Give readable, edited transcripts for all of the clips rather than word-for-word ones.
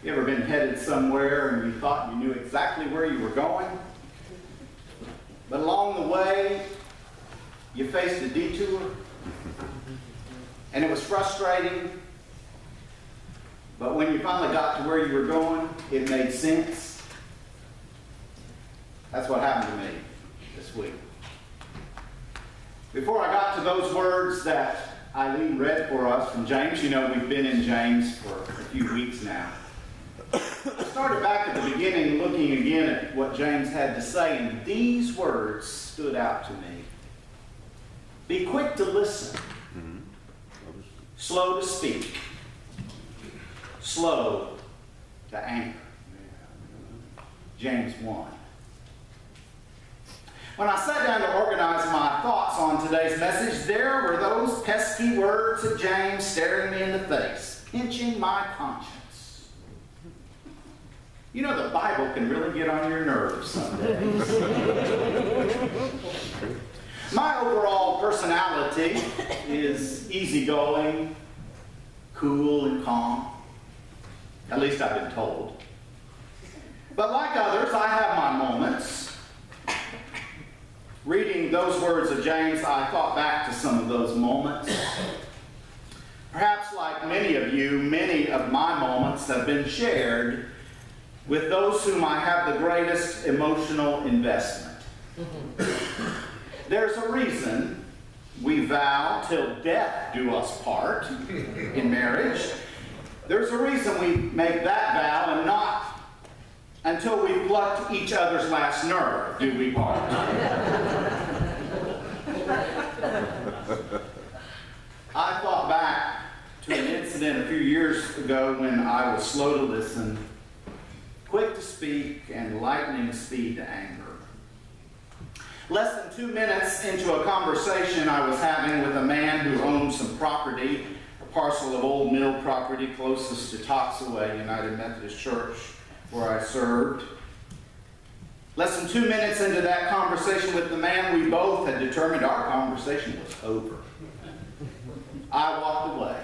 You ever been headed somewhere and you thought you knew exactly where you were going? But along the way, you faced a detour, and it was frustrating. But when you finally got to where you were going, it made sense. That's what happened to me this week. Before I got to those words that Eileen read for us from James, you know we've been in James for a few weeks now. I started back at the beginning looking again at what James had to say, and these words stood out to me. Be quick to listen, slow to speak, slow to anger. James 1. When I sat down to organize my thoughts on today's message, there were those pesky words of James staring me in the face, pinching my conscience. You know, the Bible can really get on your nerves some days. My overall personality is easygoing, cool, and calm. At least I've been told. But like others, I have my moments. Reading those words of James, I thought back to some of those moments. Perhaps like many of you, many of my moments have been shared with those whom I have the greatest emotional investment. There's a reason we vow till death do us part in marriage. There's a reason we make that vow and not until we've plucked each other's last nerve do we part. I thought back to an incident a few years ago when I was slow to listen, quick to speak, and lightning speed to anger. Less than 2 minutes into a conversation I was having with a man who owned some property, a parcel of old mill property closest to Toxaway United Methodist Church, where I served. Less than 2 minutes into that conversation with the man, we both had determined our conversation was over. I walked away.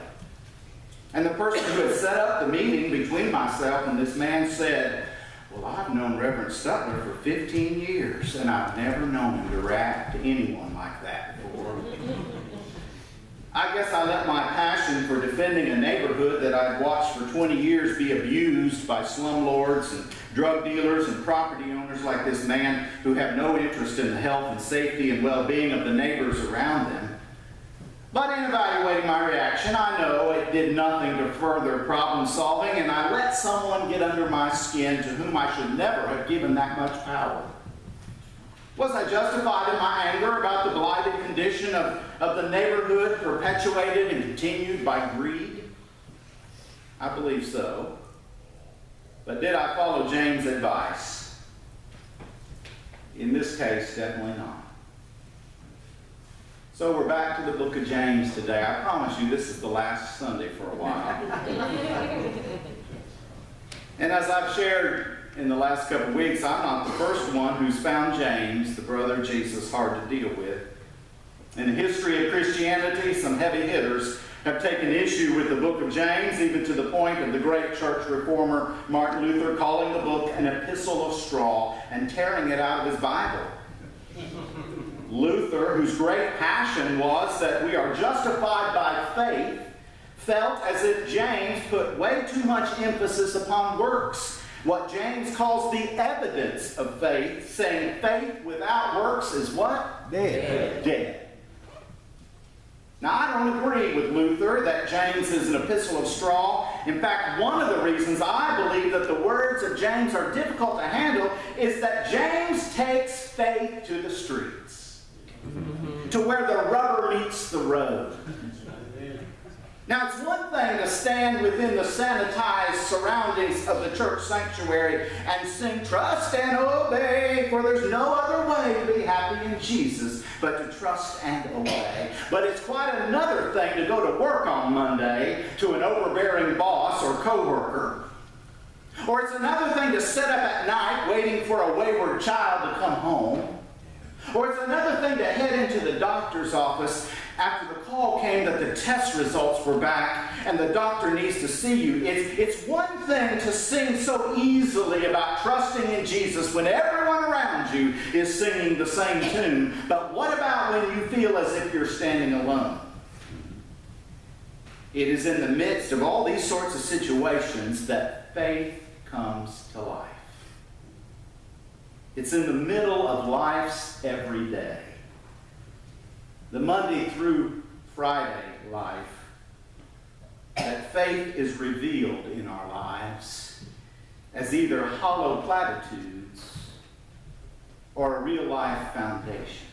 And the person who had set up the meeting between myself and this man said, "Well, I've known Reverend Stutler for 15 years, and I've never known him to react to anyone like that before." I guess I let my passion for defending a neighborhood that I'd watched for 20 years be abused by slumlords and drug dealers and property owners like this man who have no interest in the health and safety and well-being of the neighbors around them. But in evaluating my reaction, I know it did nothing to further problem solving, and I let someone get under my skin to whom I should never have given that much power. Was I justified in my anger about the blighted condition of the neighborhood perpetuated and continued by greed? I believe so. But did I follow James' advice? In this case, definitely not. So we're back to the book of James today. I promise you this is the last Sunday for a while. And as I've shared in the last couple of weeks, I'm not the first one who's found James, the brother of Jesus, hard to deal with. In the history of Christianity, some heavy hitters have taken issue with the book of James, even to the point of the great church reformer Martin Luther calling the book an epistle of straw and tearing it out of his Bible. Luther, whose great passion was that we are justified by faith, felt as if James put way too much emphasis upon works. What James calls the evidence of faith, saying faith without works is what? Dead. Dead. Now, I don't agree with Luther that James is an epistle of straw. In fact, one of the reasons I believe that the words of James are difficult to handle is that James takes faith to the streets, to where the rubber meets the road. Now, it's one thing to stand within the sanitized surroundings of the church sanctuary and sing, "Trust and obey, for there's no other way to be happy in Jesus but to trust and obey." But it's quite another thing to go to work on Monday to an overbearing boss or coworker. Or it's another thing to sit up at night waiting for a wayward child to come home. Or it's another thing to head into the doctor's office after the call came that the test results were back and the doctor needs to see you. It's one thing to sing so easily about trusting in Jesus when everyone around you is singing the same tune. But what about when you feel as if you're standing alone? It is in the midst of all these sorts of situations that faith comes to life. It's in the middle of life's every day. The Monday through Friday life, that faith is revealed in our lives as either hollow platitudes or a real life foundation.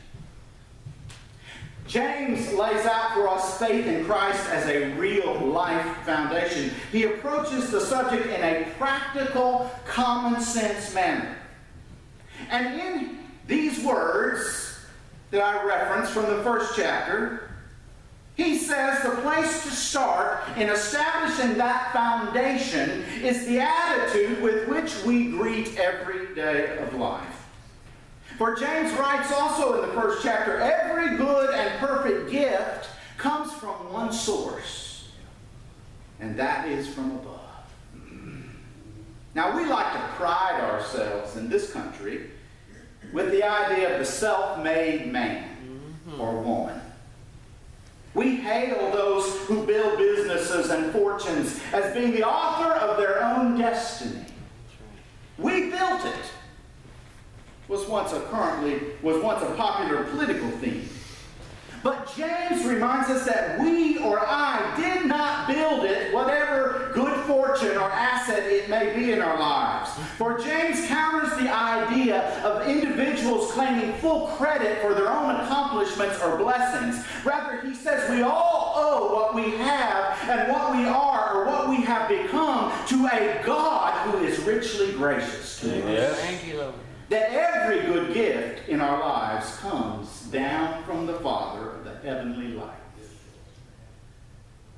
James lays out for us faith in Christ as a real life foundation. He approaches the subject in a practical, common sense manner. And in these words that I referenced from the first chapter, he says the place to start in establishing that foundation is the attitude with which we greet every day of life. For James writes also in the first chapter, every good and perfect gift comes from one source, and that is from above. Now, we like to pride ourselves in this country with the idea of the self-made man or woman. We hail those who build businesses and fortunes as being the author of their own destiny. We built it was once a popular political theme. But James reminds us that we or I did not build it, whatever good fortune or asset it may be in our lives. For James counters the idea of individuals claiming full credit for their own accomplishments or blessings. Rather, he says we all owe what we have and what we are or what we have become to a God who is richly gracious to us. Thank you, Lord. That every good gift in our lives comes down from the Father of the heavenly light.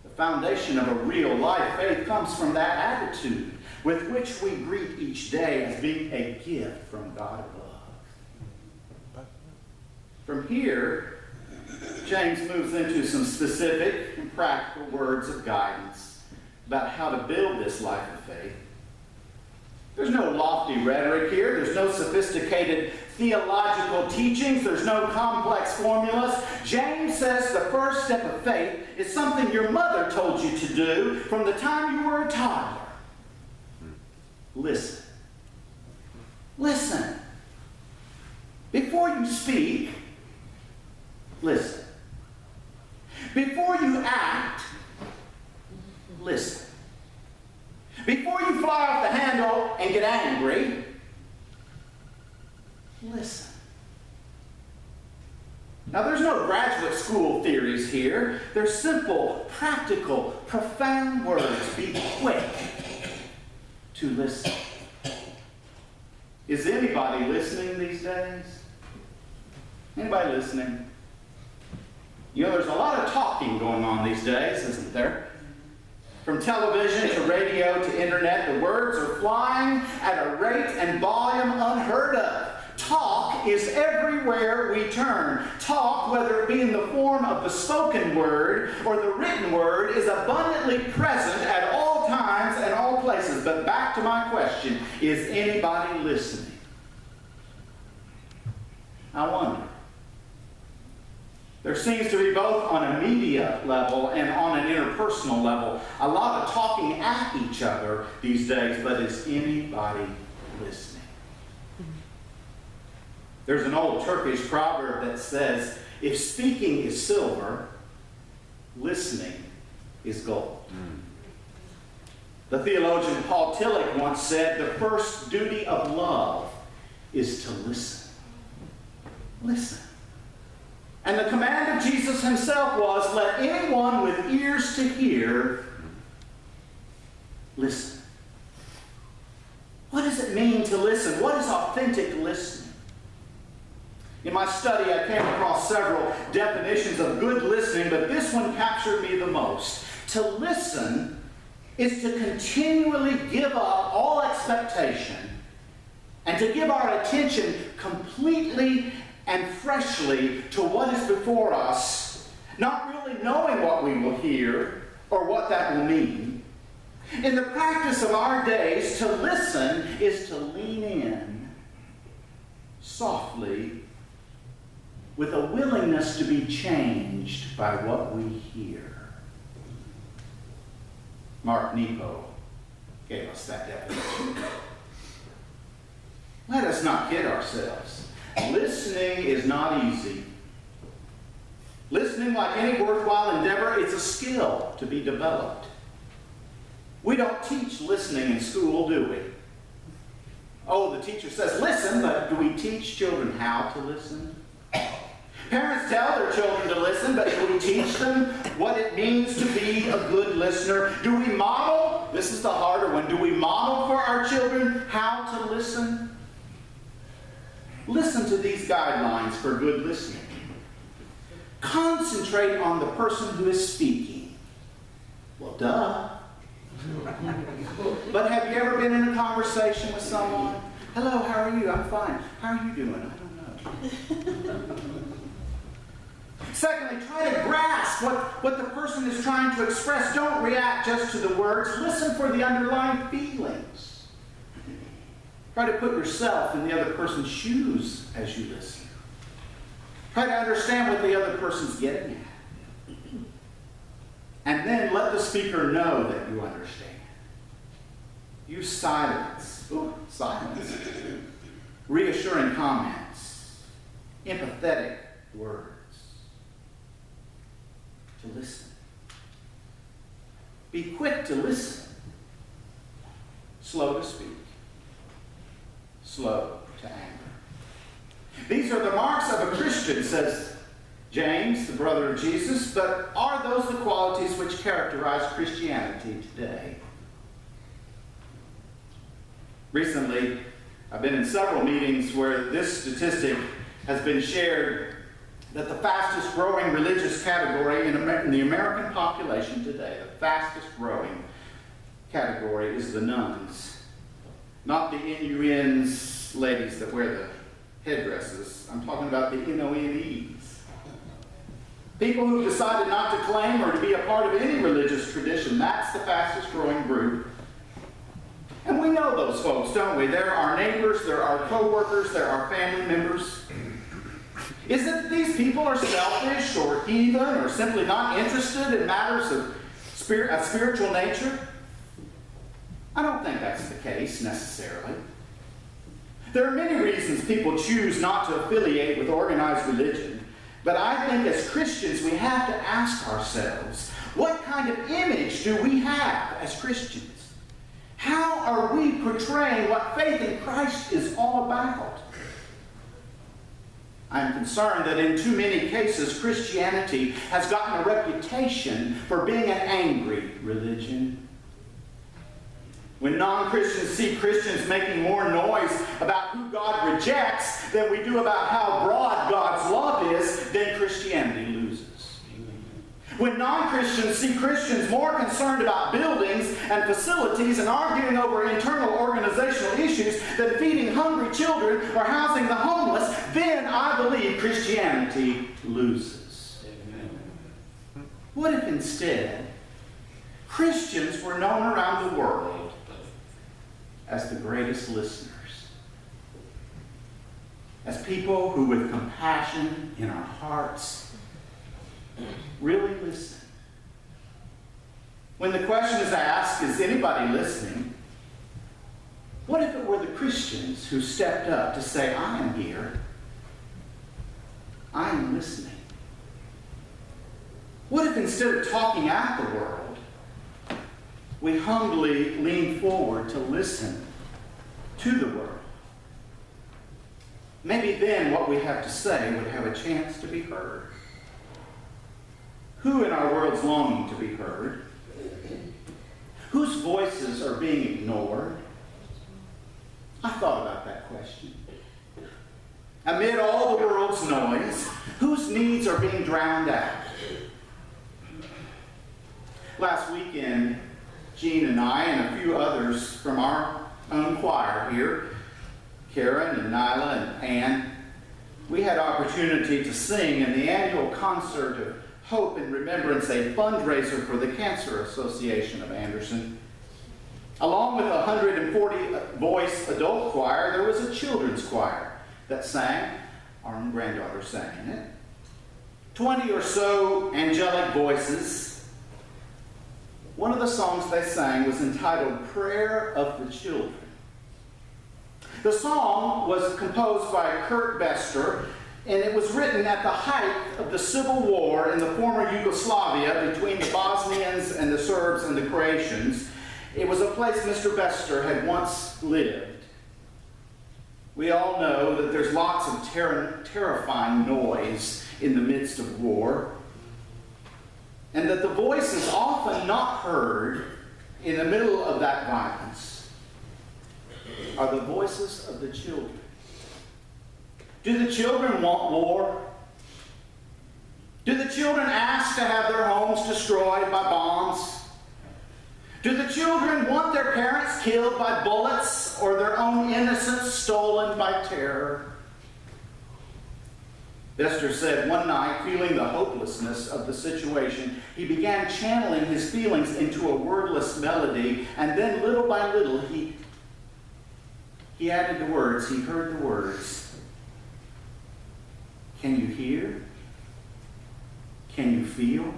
The foundation of a real life faith comes from that attitude with which we greet each day as being a gift from God above. From here, James moves into some specific and practical words of guidance about how to build this life of faith. There's no lofty rhetoric here. There's no sophisticated theological teachings. There's no complex formulas. James says the first step of faith is something your mother told you to do from the time you were a toddler. Listen. Listen. Before you speak, listen. Before you act, listen. Before you fly off the handle and get angry, listen. Now, there's no graduate school theories here. They're simple, practical, profound words. Be quick to listen. Is anybody listening these days? Anybody listening? You know, there's a lot of talking going on these days, isn't there? From television to radio to internet, the words are flying at a rate and volume unheard of. Talk is everywhere we turn. Talk, whether it be in the form of the spoken word or the written word, is abundantly present at all times and all places. But back to my question, is anybody listening? I wonder. There seems to be both on a media level and on an interpersonal level a lot of talking at each other these days, but is anybody listening? There's an old Turkish proverb that says, if speaking is silver, listening is gold. The theologian Paul Tillich once said, the first duty of love is to listen. Listen. And the command of Jesus himself was, let anyone with ears to hear, listen. What does it mean to listen? What is authentic listening? In my study, I came across several definitions of good listening, but this one captured me the most. To listen is to continually give up all expectation and to give our attention completely and freshly to what is before us not really knowing what we will hear or what that will mean. In the practice of our days, to listen is to lean in softly with a willingness to be changed by what we hear. Mark Nepo gave us that definition. Let us not kid ourselves. Listening is not easy. Listening, like any worthwhile endeavor, it's a skill to be developed. We don't teach listening in school, do we? Oh, the teacher says listen, but do we teach children how to listen? Parents tell their children to listen, but do we teach them what it means to be a good listener? Do we model? This is the harder one. Do we model for our children how to listen? Listen to these guidelines for good listening. Concentrate on the person who is speaking. Well, duh. But have you ever been in a conversation with someone? Hello, how are you? I'm fine. How are you doing? I don't know. Secondly, try to grasp what the person is trying to express. Don't react just to the words. Listen for the underlying feelings. Try to put yourself in the other person's shoes as you listen. Try to understand what the other person's getting at. And then let the speaker know that you understand. Use silence. Ooh, silence. Reassuring comments. Empathetic words. To listen. Be quick to listen. Slow to speak. Slow to anger. These are the marks of a Christian, says James, the brother of Jesus, but are those the qualities which characterize Christianity today? Recently, I've been in several meetings where this statistic has been shared that the fastest growing religious category in the American population today, the fastest growing category is the nuns. Not the NUNs ladies that wear the headdresses. I'm talking about the NONEs. People who've decided not to claim or to be a part of any religious tradition. That's the fastest growing group. And we know those folks, don't we? They're our neighbors, they're our co-workers, they're our family members. Is it that these people are selfish or heathen or simply not interested in matters of spiritual nature? I don't think that's the case necessarily. There are many reasons people choose not to affiliate with organized religion, but I think as Christians we have to ask ourselves, what kind of image do we have as Christians? How are we portraying what faith in Christ is all about? I'm concerned that in too many cases Christianity has gotten a reputation for being an angry religion. When non-Christians see Christians making more noise about who God rejects than we do about how broad God's love is, then Christianity loses. When non-Christians see Christians more concerned about buildings and facilities and arguing over internal organizational issues than feeding hungry children or housing the homeless, then I believe Christianity loses. Amen. What if instead Christians were known around the world as the greatest listeners? As people who with compassion in our hearts really listen. When the question is asked, is anybody listening? What if it were the Christians who stepped up to say, I am here. I am listening. What if instead of talking at the world, we humbly lean forward to listen to the world? Maybe then what we have to say would have a chance to be heard. Who in our world's longing to be heard? Whose voices are being ignored? I thought about that question. Amid all the world's noise, whose needs are being drowned out? Last weekend, Jean and I and a few others from our own choir here, Karen and Nyla and Ann, we had opportunity to sing in the annual concert of Hope and Remembrance, a fundraiser for the Cancer Association of Anderson. Along with a 140-voice adult choir, there was a children's choir that sang. Our own granddaughter sang in it. 20 or so angelic voices. One of the songs they sang was entitled Prayer of the Children. The song was composed by Kurt Bester, and it was written at the height of the civil war in the former Yugoslavia between the Bosnians and the Serbs and the Croatians. It was a place Mr. Bester had once lived. We all know that there's lots of terrifying noise in the midst of war, and that the voices often not heard in the middle of that violence are the voices of the children. Do the children want war? Do the children ask to have their homes destroyed by bombs? Do the children want their parents killed by bullets or their own innocence stolen by terror? Bester said one night, feeling the hopelessness of the situation, he began channeling his feelings into a wordless melody, and then little by little he added the words, he heard the words. Can you hear? Can you feel?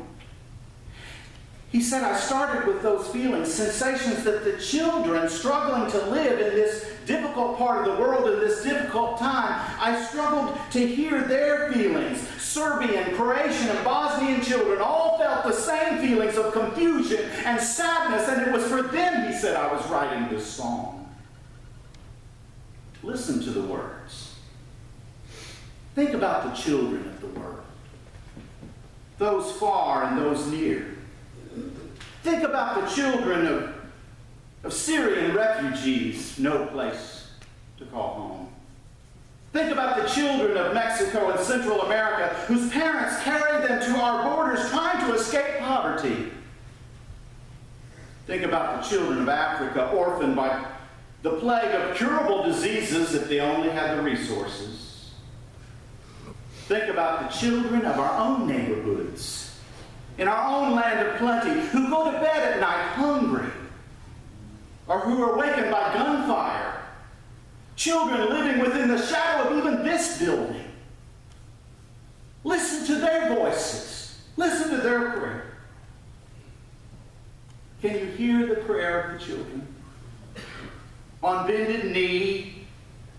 He said, I started with those feelings, sensations that the children struggling to live in this difficult part of the world in this difficult time, I struggled to hear their feelings. Serbian, Croatian, and Bosnian children all felt the same feelings of confusion and sadness, and it was for them, he said, I was writing this song. Listen to the words. Think about the children of the world, those far and those near. Think about the children of Syrian refugees, no place to call home. Think about the children of Mexico and Central America whose parents carried them to our borders trying to escape poverty. Think about the children of Africa orphaned by the plague of curable diseases if they only had the resources. Think about the children of our own neighborhoods, in our own land of plenty, who go to bed at night hungry, or who are wakened by gunfire. Children living within the shadow of even this building. Listen to their voices. Listen to their prayer. Can you hear the prayer of the children? On bended knee,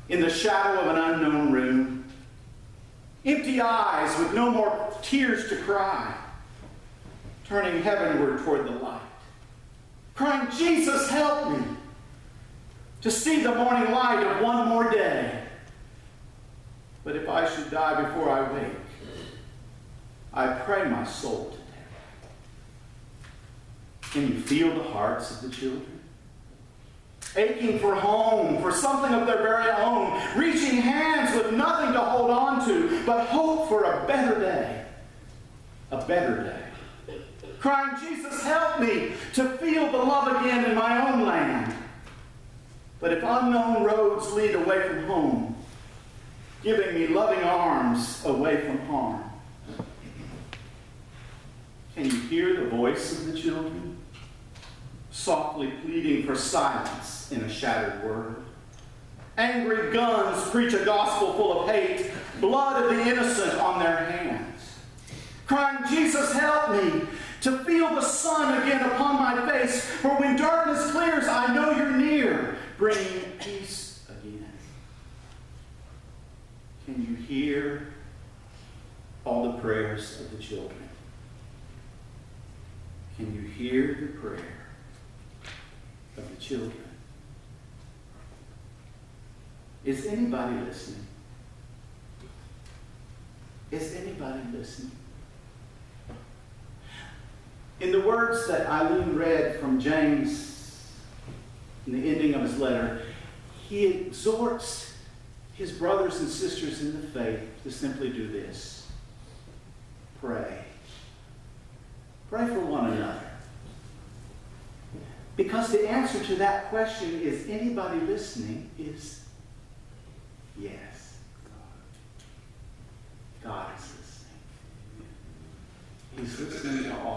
in the shadow of an unknown room. Empty eyes with no more tears to cry. Turning heavenward toward the light. Crying, Jesus, help me to see the morning light of one more day. But if I should die before I wake, I pray my soul to death. Can you feel the hearts of the children? Aching for home, for something of their very own, reaching hands with nothing to hold on to, but hope for a better day. A better day. Crying, Jesus, help me to feel the love again in my own land. But if unknown roads lead away from home, giving me loving arms away from harm. Can you hear the voice of the children? Softly pleading for silence in a shattered world. Angry guns preach a gospel full of hate, blood of the innocent on their hands. Crying, Jesus, help me to feel the sun again upon my face, for when darkness clears, I know you're near, bringing peace again. Can you hear all the prayers of the children? Can you hear the prayer of the children? Is anybody listening? Is anybody listening? In the words that Eileen read from James in the ending of his letter, he exhorts his brothers and sisters in the faith to simply do this. Pray. Pray for one another. Because the answer to that question, is anybody listening, is yes. God is listening. He's listening to all.